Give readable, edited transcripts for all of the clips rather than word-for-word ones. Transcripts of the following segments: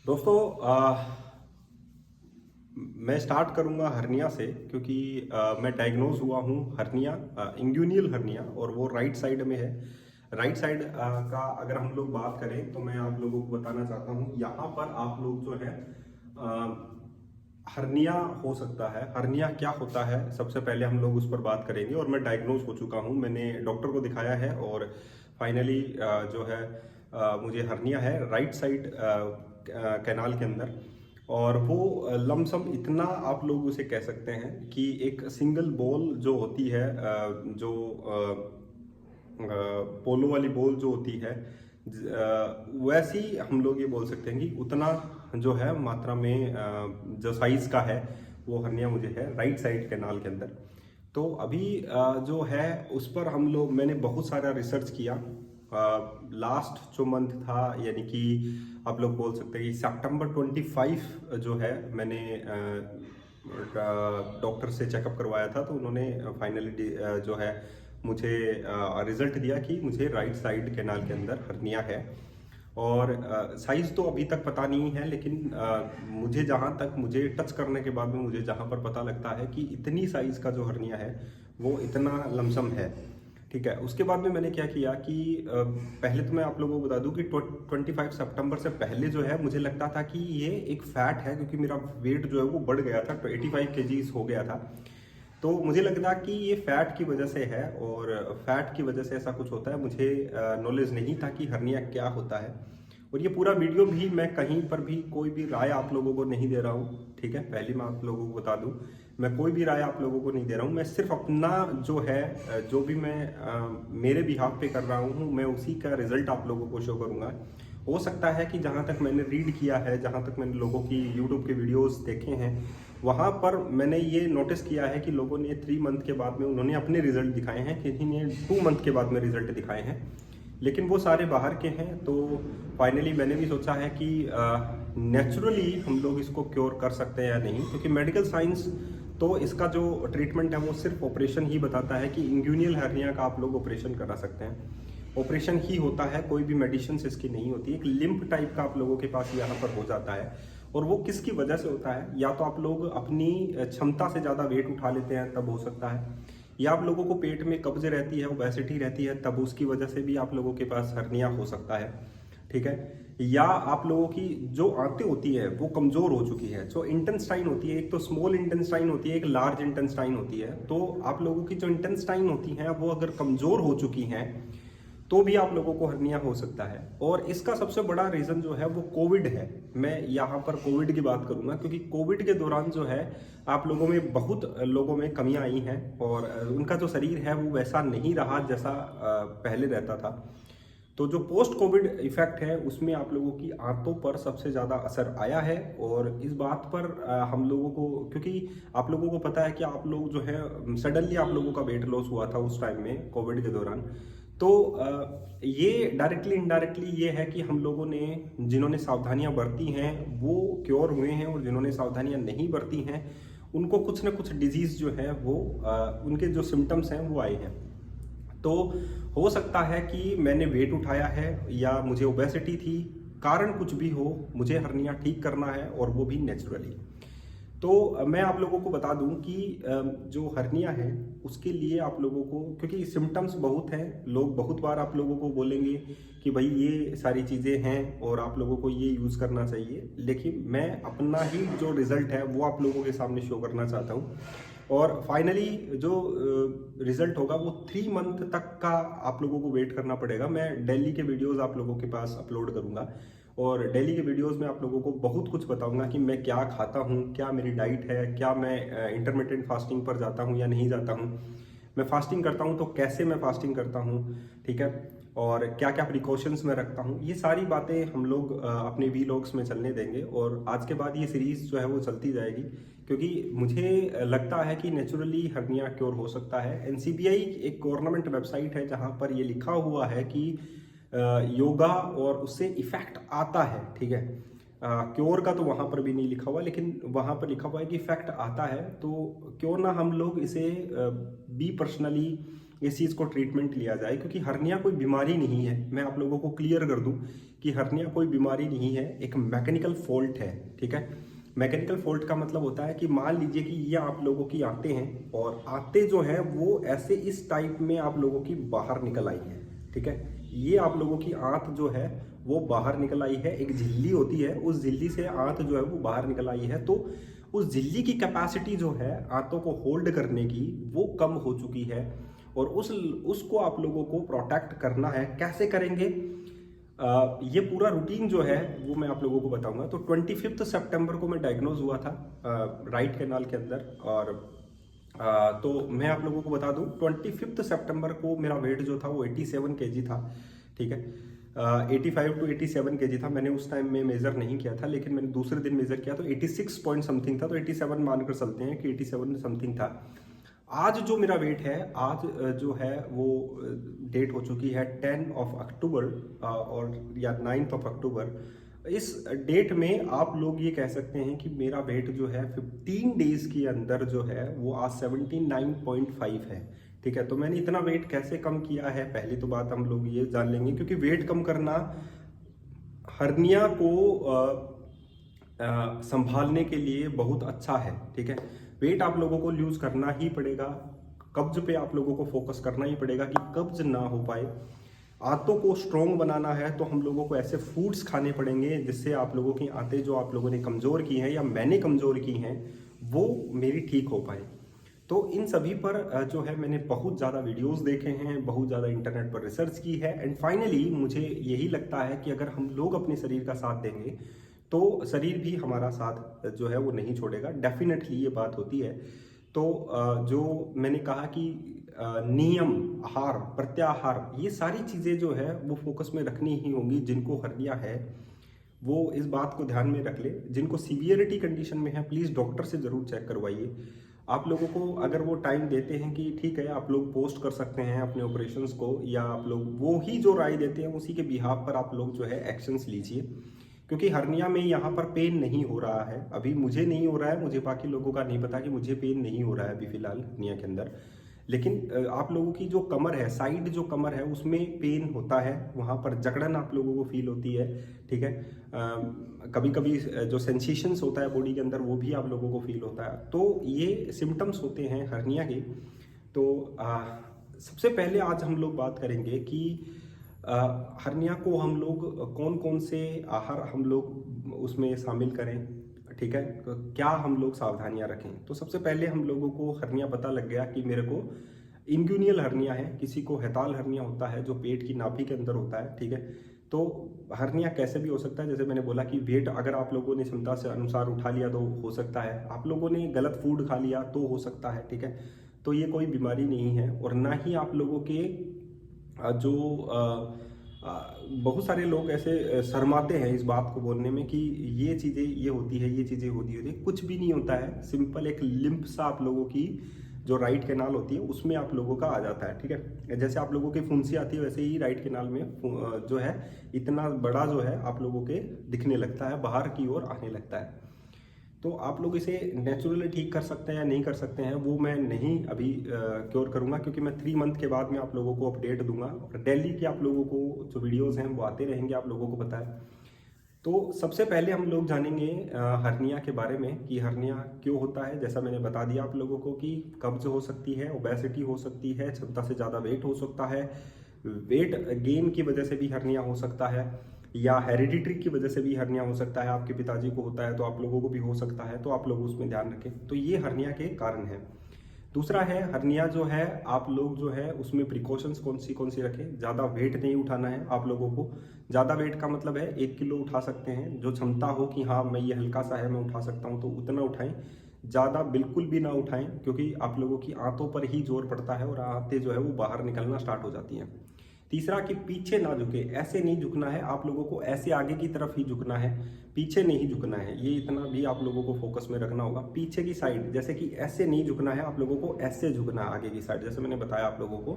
दोस्तों मैं स्टार्ट करूंगा हर्निया से क्योंकि मैं डायग्नोज हुआ हूँ हर्निया, इंग्यूनियल हर्निया, और वो राइट साइड में है। राइट साइड का अगर हम लोग बात करें तो मैं आप लोगों को बताना चाहता हूँ, यहाँ पर आप लोग जो है हर्निया हो सकता है। हर्निया क्या होता है सबसे पहले हम लोग उस पर बात करेंगे। और मैं डायग्नोज हो चुका हूँ, मैंने डॉक्टर को दिखाया है और फाइनली जो है मुझे हर्निया है राइट साइड कैनाल के अंदर। और वो लमसम इतना आप लोग उसे कह सकते हैं कि एक सिंगल बॉल जो होती है, जो पोलो वाली बॉल जो होती है, वैसी हम लोग ये बोल सकते हैं कि उतना जो है मात्रा में जो साइज का है वो हर्निया मुझे है राइट साइड कैनाल के अंदर। तो अभी जो है उस पर हम लोग मैंने बहुत सारा रिसर्च किया। लास्ट जो मंथ था, यानी कि आप लोग बोल सकते हैं कि सितंबर 25 जो है, मैंने डॉक्टर से चेकअप करवाया था। तो उन्होंने फाइनली जो है मुझे रिजल्ट दिया कि मुझे राइट साइड कैनाल के अंदर हर्निया है। और साइज तो अभी तक पता नहीं है, लेकिन मुझे जहाँ तक मुझे टच करने के बाद में मुझे जहाँ पर पता लगता है कि इतनी साइज का जो हर्निया है वो इतना लमसम है। ठीक है, उसके बाद में मैंने क्या किया कि पहले तो मैं आप लोगों को बता दूं कि 25 सितंबर से पहले जो है मुझे लगता था कि ये एक फैट है, क्योंकि मेरा वेट जो है वो बढ़ गया था, तो 85 kg हो गया था। तो मुझे लगता कि ये फैट की वजह से है, और फैट की वजह से ऐसा कुछ होता है। मुझे नॉलेज नहीं था कि हर्निया क्या होता है। और ये पूरा वीडियो भी मैं कहीं पर भी कोई भी राय आप लोगों को नहीं दे रहा हूँ। ठीक है, पहले मैं आप लोगों को बता दूं, मैं कोई भी राय आप लोगों को नहीं दे रहा हूँ। मैं सिर्फ अपना जो है जो भी मैं मेरे बिहाफ पे कर रहा हूँ, मैं उसी का रिजल्ट आप लोगों को शो करूंगा। हो सकता है कि जहाँ तक मैंने रीड किया है, जहाँ तक मैंने लोगों की यूट्यूब के वीडियोस देखे हैं, वहाँ पर मैंने ये नोटिस किया है कि लोगों ने 3 मंथ के बाद में उन्होंने अपने रिजल्ट दिखाए हैं, किसी ने 2 मंथ के बाद में रिजल्ट दिखाए हैं, लेकिन वो सारे बाहर के हैं। तो फाइनली मैंने भी सोचा है कि नेचुरली हम लोग इसको क्योर कर सकते हैं या नहीं, क्योंकि मेडिकल साइंस तो इसका जो ट्रीटमेंट है वो सिर्फ ऑपरेशन ही बताता है कि इंग्यूनियल हर्निया का आप लोग ऑपरेशन करा सकते हैं। ऑपरेशन ही होता है, कोई भी मेडिसिन इसकी नहीं होती। एक लिम्फ टाइप का आप लोगों के पास यहाँ पर हो जाता है, और वो किसकी वजह से होता है, या तो आप लोग अपनी क्षमता से ज़्यादा वेट उठा लेते हैं तब हो सकता है, या आप लोगों को पेट में कब्ज रहती है, ओबेसिटी रहती है, तब उसकी वजह से भी आप लोगों के पास हर्निया हो सकता है। ठीक है, या आप लोगों की जो आंतें होती है वो कमजोर हो चुकी है। जो इंटेंस्टाइन होती है, एक तो स्मॉल इंटेंस्टाइन होती है, एक लार्ज इंटेंस्टाइन होती है। तो आप लोगों की जो इंटेंस्टाइन होती हैं वो अगर कमजोर हो चुकी हैं तो भी आप लोगों को हर्निया हो सकता है। और इसका सबसे बड़ा रीजन जो है वो कोविड है। मैं यहाँ पर कोविड की बात करूंगा, क्योंकि कोविड के दौरान जो है आप लोगों में बहुत लोगों में कमियां आई हैं, और उनका जो शरीर है वो वैसा नहीं रहा जैसा पहले रहता था। तो जो पोस्ट कोविड इफेक्ट है उसमें आप लोगों की आंतों पर सबसे ज़्यादा असर आया है। और इस बात पर हम लोगों को, क्योंकि आप लोगों को पता है कि आप लोग जो है सडनली आप लोगों का वेट लॉस हुआ था उस टाइम में कोविड के दौरान। तो ये डायरेक्टली इनडायरेक्टली ये है कि हम लोगों ने, जिन्होंने सावधानियां बरती हैं वो क्योर हुए हैं, और जिन्होंने सावधानियां नहीं बरती हैं उनको कुछ ना कुछ डिजीज जो है वो उनके जो सिम्टम्स हैं वो आए हैं। तो हो सकता है कि मैंने वेट उठाया है, या मुझे ओबेसिटी थी, कारण कुछ भी हो, मुझे हर्निया ठीक करना है, और वो भी नेचुरली। तो मैं आप लोगों को बता दूं कि जो हर्निया है उसके लिए आप लोगों को, क्योंकि सिम्टम्स बहुत हैं, लोग बहुत बार आप लोगों को बोलेंगे कि भाई ये सारी चीज़ें हैं और आप लोगों को ये यूज़ करना चाहिए, लेकिन मैं अपना ही जो रिजल्ट है वो आप लोगों के सामने शो करना चाहता हूँ। और फाइनली जो रिजल्ट होगा वो 3 मंथ तक का आप लोगों को वेट करना पड़ेगा। मैं दिल्ली के वीडियोस आप लोगों के पास अपलोड करूंगा, और दिल्ली के वीडियोस में आप लोगों को बहुत कुछ बताऊंगा कि मैं क्या खाता हूँ, क्या मेरी डाइट है, क्या मैं इंटरमिटेंट फास्टिंग पर जाता हूँ या नहीं जाता हूँ, मैं फास्टिंग करता हूँ तो कैसे मैं फास्टिंग करता हूँ। ठीक है, और क्या क्या प्रिकॉशंस मैं रखता हूँ, ये सारी बातें हम लोग अपने वीलॉग्स में चलने देंगे। और आज के बाद ये सीरीज जो है वो चलती जाएगी, क्योंकि मुझे लगता है कि नेचुरली हर्निया क्योर हो सकता है। एनसीबीआई एक गवर्नमेंट वेबसाइट है जहाँ पर ये लिखा हुआ है कि योगा और उससे इफेक्ट आता है। ठीक है, क्योर का तो वहाँ पर भी नहीं लिखा हुआ, लेकिन वहाँ पर लिखा हुआ है कि इफेक्ट आता है। तो क्यों ना हम लोग इसे बी पर्सनली इस चीज़ को ट्रीटमेंट लिया जाए, क्योंकि हर्निया कोई बीमारी नहीं है। मैं आप लोगों को क्लियर कर दूं कि हर्निया कोई बीमारी नहीं है, एक मैकेनिकल फॉल्ट है। ठीक है, मैकेनिकल फॉल्ट का मतलब होता है कि मान लीजिए कि ये आप लोगों की आते हैं और आते जो है वो ऐसे इस टाइप में आप लोगों की बाहर निकल आई है। ठीक है, ये आप लोगों की आंत जो है वो बाहर निकल आई है, एक झिल्ली होती है, उस झिल्ली से आंत जो है वो बाहर निकल आई है। तो उस झिल्ली की कैपेसिटी जो है आंतों को होल्ड करने की वो कम हो चुकी है, और उसको आप लोगों को प्रोटेक्ट करना है। कैसे करेंगे? ये पूरा रूटीन जो है वो मैं आप लोगों को बताऊंगा। तो 25 सितंबर को मैं डायग्नोज हुआ था राइट कैनाल के अंदर, और तो मैं आप लोगों को बता दूं 25 सितंबर को मेरा वेट जो था वो 87 kg था। ठीक है, 85 to 87 kg था। मैंने उस टाइम में मेजर नहीं किया था, लेकिन मैंने दूसरे दिन मेजर किया तो 86 पॉइंट समथिंग था। तो 87 मानकर चलते हैं कि 87 समथिंग था। आज जो मेरा वेट है, आज जो है वो डेट हो चुकी है 10 अक्टूबर और या 9 अक्टूबर। इस डेट में आप लोग ये कह सकते हैं कि मेरा वेट जो है 15 डेज के अंदर जो है वो आज 79.5 है। ठीक है, तो मैंने इतना वेट कैसे कम किया है, पहली तो बात हम लोग ये जान लेंगे, क्योंकि वेट कम करना हर्निया को संभालने के लिए बहुत अच्छा है। ठीक है, वेट आप लोगों को लूज करना ही पड़ेगा, कब्ज पे आप लोगों को फोकस करना ही पड़ेगा कि कब्ज ना हो पाए। आंतों को स्ट्रॉन्ग बनाना है तो हम लोगों को ऐसे फूड्स खाने पड़ेंगे जिससे आप लोगों की आंतें जो आप लोगों ने कमज़ोर की हैं या मैंने कमज़ोर की हैं वो मेरी ठीक हो पाए। तो इन सभी पर जो है मैंने बहुत ज़्यादा वीडियोस देखे हैं, बहुत ज़्यादा इंटरनेट पर रिसर्च की है, एंड फाइनली मुझे यही लगता है कि अगर हम लोग अपने शरीर का साथ देंगे तो शरीर भी हमारा साथ जो है वो नहीं छोड़ेगा। डेफिनेटली ये बात होती है। तो जो मैंने कहा कि नियम, आहार, प्रत्याहार, ये सारी चीज़ें जो है वो फोकस में रखनी ही होंगी। जिनको हर्निया है वो इस बात को ध्यान में रख ले। जिनको सीवियरिटी कंडीशन में है प्लीज़ डॉक्टर से ज़रूर चेक करवाइए। आप लोगों को अगर वो टाइम देते हैं कि ठीक है आप लोग पोस्ट कर सकते हैं अपने ऑपरेशंस को, या आप लोग वो ही जो राय देते हैं उसी के बिहाफ पर आप लोग जो है एक्शंस लीजिए, क्योंकि हर्निया में यहाँ पर पेन नहीं हो रहा है। अभी मुझे नहीं हो रहा है, मुझे बाकी लोगों का नहीं पता कि मुझे पेन नहीं हो रहा है अभी फिलहाल हर्निया के अंदर। लेकिन आप लोगों की जो कमर है, साइड जो कमर है उसमें पेन होता है, वहाँ पर जकड़न आप लोगों को फील होती है। ठीक है, कभी कभी जो सेंसेशंस होता है बॉडी के अंदर वो भी आप लोगों को फील होता है। तो ये सिम्टम्स होते हैं हर्निया के। तो सबसे पहले आज हम लोग बात करेंगे कि हर्निया को हम लोग कौन कौन से आहार हम लोग उसमें शामिल करें। ठीक है, तो क्या हम लोग सावधानियां रखें। तो सबसे पहले हम लोगों को हर्निया पता लग गया कि मेरे को इंग्यूनियल हर्निया है, किसी को हेताल हर्निया होता है जो पेट की नाभि के अंदर होता है। ठीक है, तो हर्निया कैसे भी हो सकता है, जैसे मैंने बोला कि वेट अगर आप लोगों ने क्षमता से अनुसार उठा लिया तो हो सकता है, आप लोगों ने गलत फूड खा लिया तो हो सकता है। ठीक है, तो ये कोई बीमारी नहीं है, और ना ही आप लोगों के जो बहुत सारे लोग ऐसे शर्माते हैं इस बात को बोलने में कि ये चीज़ें ये होती है, ये चीज़ें होती है। कुछ भी नहीं होता है, सिंपल एक लिम्प सा आप लोगों की जो राइट कैनाल होती है उसमें आप लोगों का आ जाता है। ठीक है, जैसे आप लोगों की फुंसी आती है वैसे ही राइट कैनाल में जो है इतना बड़ा जो है आप लोगों के दिखने लगता है, बाहर की ओर आने लगता है। तो आप लोग इसे नेचुरली ठीक कर सकते हैं या नहीं कर सकते हैं वो मैं नहीं अभी क्योर करूंगा, क्योंकि मैं 3 मंथ के बाद में आप लोगों को अपडेट दूंगा, और दिल्ली के आप लोगों को जो वीडियोस हैं वो आते रहेंगे, आप लोगों को पता है। तो सबसे पहले हम लोग जानेंगे हर्निया के बारे में कि हर्निया क्यों होता है। जैसा मैंने बता दिया आप लोगों को कि कब्ज हो सकती है, ओबेसिटी हो सकती है, क्षमता से ज़्यादा वेट हो सकता है, वेट गेन की वजह से भी हर्निया हो सकता है, या हेरिडिटरी की वजह से भी हर्निया हो सकता है। आपके पिताजी को होता है तो आप लोगों को भी हो सकता है, तो आप लोग उसमें ध्यान रखें। तो ये हर्निया के कारण है। दूसरा है हर्निया जो है आप लोग जो है उसमें प्रिकॉशंस कौन सी रखें। ज़्यादा वेट नहीं उठाना है आप लोगों को। ज़्यादा वेट का मतलब है 1 किलो उठा सकते हैं, जो क्षमता हो कि हाँ मैं ये हल्का सा है मैं उठा सकता हूँ तो उतना उठाएं। ज़्यादा बिल्कुल भी ना उठाएं, क्योंकि आप लोगों की आंतों पर ही जोर पड़ता है और आंतें जो है वो बाहर निकलना स्टार्ट हो जाती हैं। तीसरा कि पीछे ना झुके, ऐसे नहीं झुकना है आप लोगों को, ऐसे आगे की तरफ ही झुकना है, पीछे नहीं झुकना है। ये इतना भी आप लोगों को फोकस में रखना होगा। पीछे की साइड जैसे कि ऐसे नहीं झुकना है आप लोगों को, ऐसे झुकना है आगे की साइड, जैसे मैंने बताया आप लोगों को,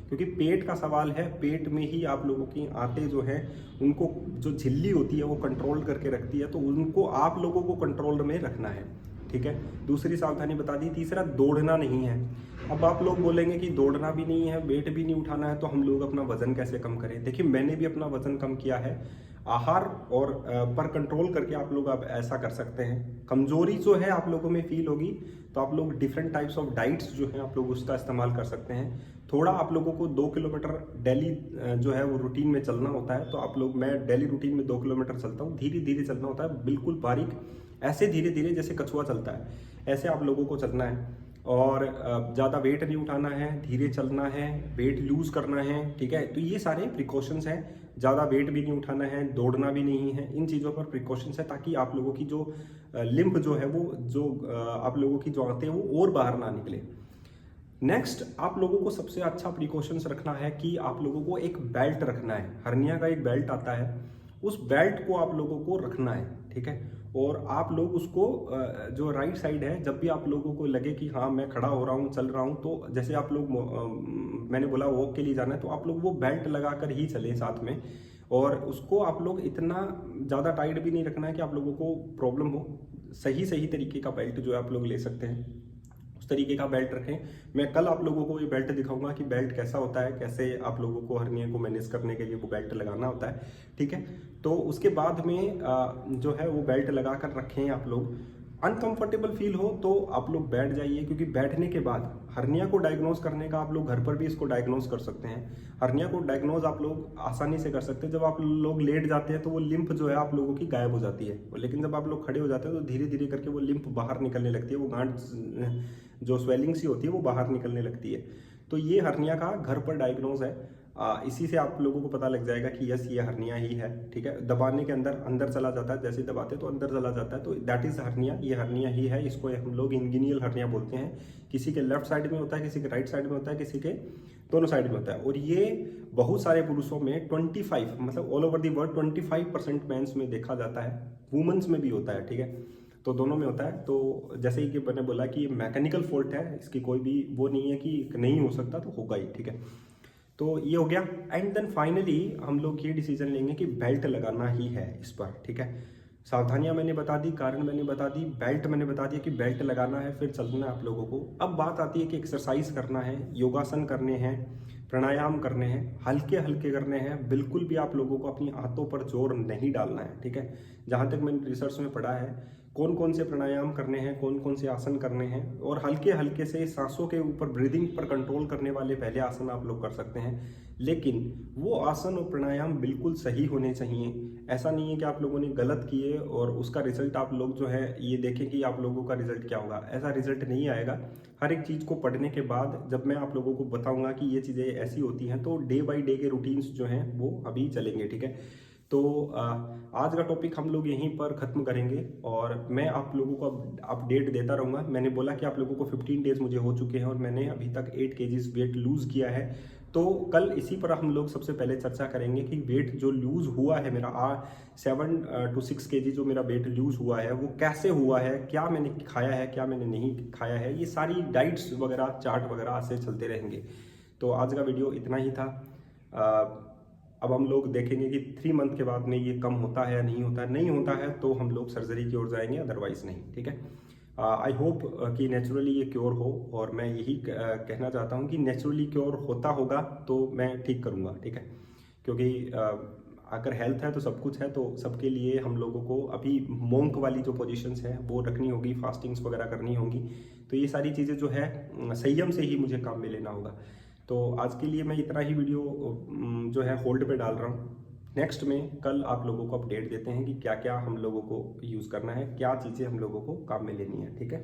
क्योंकि पेट का सवाल है। पेट में ही आप लोगों की आंतें जो हैं उनको जो झिल्ली होती है वो कंट्रोल करके रखती है, तो उनको आप लोगों को कंट्रोल में रखना है। ठीक है, दूसरी सावधानी बता दी। तीसरा दौड़ना नहीं है। अब आप लोग बोलेंगे कि दौड़ना भी नहीं है, वेट भी नहीं उठाना है, तो हम लोग अपना वजन कैसे कम करें? देखिए, मैंने भी अपना वजन कम किया है। आहार और पर कंट्रोल करके आप लोग अब ऐसा कर सकते हैं। कमजोरी जो है आप लोगों में फील होगी, तो आप लोग डिफरेंट टाइप्स ऑफ डाइट्स जो है आप लोग उसका इस्तेमाल कर सकते हैं। थोड़ा आप लोगों को 2 किलोमीटर डेली जो है वो रूटीन में चलना होता है, तो आप लोग, मैं डेली रूटीन में 2 किलोमीटर चलता हूँ। धीरे धीरे चलना होता है, बिल्कुल बारीक, ऐसे धीरे धीरे जैसे कछुआ चलता है, ऐसे आप लोगों को चलना है। और ज़्यादा वेट नहीं उठाना है, धीरे चलना है, वेट लूज करना है, ठीक है। तो ये सारे प्रिकॉशंस हैं। ज़्यादा वेट भी नहीं उठाना है, दौड़ना भी नहीं है, इन चीज़ों पर प्रिकॉशंस है, ताकि आप लोगों की जो लिम्फ जो है वो जो आप लोगों की जो आते हैं वो और बाहर ना निकले। नेक्स्ट, आप लोगों को सबसे अच्छा प्रिकॉशंस रखना है कि आप लोगों को एक बेल्ट रखना है। हर्निया का एक बेल्ट आता है, उस बेल्ट को आप लोगों को रखना है, ठीक है। और आप लोग उसको जो राइट साइड है, जब भी आप लोगों को लगे कि हाँ मैं खड़ा हो रहा हूँ, चल रहा हूँ, तो जैसे आप लोग मैंने बोला वॉक के लिए जाना है, तो आप लोग वो बेल्ट लगा कर ही चलें साथ में। और उसको आप लोग इतना ज़्यादा टाइट भी नहीं रखना है कि आप लोगों को प्रॉब्लम हो। सही सही तरीके का बेल्ट जो है आप लोग ले सकते हैं, उस तरीके का बेल्ट रखें। मैं कल आप लोगों को ये बेल्ट दिखाऊंगा कि बेल्ट कैसा होता है, कैसे आप लोगों को हर्निया को मैनेज करने के लिए वो बेल्ट लगाना होता है, ठीक है। तो उसके बाद में जो है वो बेल्ट लगा कर रखें आप लोग। अनकंफर्टेबल फील हो तो आप लोग बैठ जाइए, क्योंकि बैठने के बाद हर्निया को डायग्नोज करने का आप लोग घर पर भी इसको डायग्नोज कर सकते हैं। हर्निया को डायग्नोज आप लोग आसानी से कर सकते हैं। जब आप लोग लेट जाते हैं तो वो लिम्फ जो है आप लोगों की गायब हो जाती है, लेकिन जब आप लोग खड़े हो जाते हैं तो धीरे धीरे करके वो लिम्फ बाहर निकलने लगती है, वो गांठ जो स्वेलिंग सी होती है वो बाहर निकलने लगती है। तो ये हर्निया का घर पर डायग्नोज है। इसी से आप लोगों को पता लग जाएगा कि यस ये हर्निया ही है, ठीक है। दबाने के अंदर अंदर चला जाता है, जैसे दबाते तो अंदर चला जाता है, तो दैट इज हर्निया, ये हर्निया ही है। इसको हम लोग इंगिनियल हर्निया बोलते हैं। किसी के लेफ्ट साइड में होता है, किसी के राइट साइड में होता है, किसी के दोनों साइड में होता है। और ये बहुत सारे पुरुषों में 25 मतलब all over the world 25% mens में देखा जाता है, वुमेन्स में भी होता है, ठीक है। तो दोनों में होता है। तो जैसे ही कि मैंने बोला कि ये मैकेनिकल फॉल्ट है, इसकी कोई भी वो नहीं है कि नहीं हो सकता, तो होगा ही, ठीक है। तो ये हो गया। एंड देन फाइनली हम लोग ये डिसीजन लेंगे कि बेल्ट लगाना ही है इस पर, ठीक है। सावधानियां मैंने बता दी, कारण मैंने बता दी, बेल्ट मैंने बता दिया कि बेल्ट लगाना है, फिर चलना है आप लोगों को। अब बात आती है कि एक्सरसाइज करना है, योगासन करने हैं, प्राणायाम करने हैं, हल्के हल्के करने हैं। बिल्कुल भी आप लोगों को अपनी आंतों पर जोर नहीं डालना है, ठीक है। जहाँ तक मैंने रिसर्च में पढ़ा है, कौन कौन से प्राणायाम करने हैं, कौन कौन से आसन करने हैं, और हल्के हल्के से सांसों के ऊपर ब्रीदिंग पर कंट्रोल करने वाले पहले आसन आप लोग कर सकते हैं। लेकिन वो आसन और प्राणायाम बिल्कुल सही होने चाहिए। ऐसा नहीं है कि आप लोगों ने गलत किए और उसका रिजल्ट आप लोग जो है ये देखें कि आप लोगों का रिजल्ट क्या होगा। ऐसा रिजल्ट नहीं आएगा। हर एक चीज़ को पढ़ने के बाद जब मैं आप लोगों को बताऊंगा कि ये चीज़ें ऐसी होती हैं, तो डे बाई डे के रूटीन्स जो हैं वो अभी चलेंगे, ठीक है। तो आज का टॉपिक हम लोग यहीं पर ख़त्म करेंगे, और मैं आप लोगों को अपडेट देता रहूँगा। मैंने बोला कि आप लोगों को 15 डेज मुझे हो चुके हैं और मैंने अभी तक 8 केजीज वेट लूज़ किया है। तो कल इसी पर हम लोग सबसे पहले चर्चा करेंगे कि वेट जो लूज़ हुआ है मेरा 7 to 6 केजी जो मेरा वेट लूज़ हुआ है वो कैसे हुआ है, क्या मैंने खाया है, क्या मैंने नहीं खाया है, ये सारी डाइट्स वगैरह चार्ट वगैरह से चलते रहेंगे। तो आज का वीडियो इतना ही था। अब हम लोग देखेंगे कि 3 मंथ के बाद में ये कम होता है या नहीं होता है। नहीं होता है तो हम लोग सर्जरी की ओर जाएंगे, अदरवाइज नहीं, ठीक है। आई होप कि नेचुरली ये क्योर हो, और मैं यही कहना चाहता हूँ कि नेचुरली क्योर होता होगा तो मैं ठीक करूँगा, ठीक है। क्योंकि अगर हेल्थ है तो सब कुछ है, तो सबके लिए हम लोगों को अभी मोंक वाली जो पोजीशंस है वो रखनी होगी, फास्टिंग्स वगैरह करनी होगी। तो ये सारी चीज़ें जो है संयम से ही मुझे काम में लेना होगा। तो आज के लिए मैं इतना ही वीडियो जो है होल्ड पे डाल रहा हूँ। नेक्स्ट में कल आप लोगों को अपडेट देते हैं कि क्या क्या हम लोगों को यूज़ करना है, क्या चीज़ें हम लोगों को काम में लेनी है, ठीक है।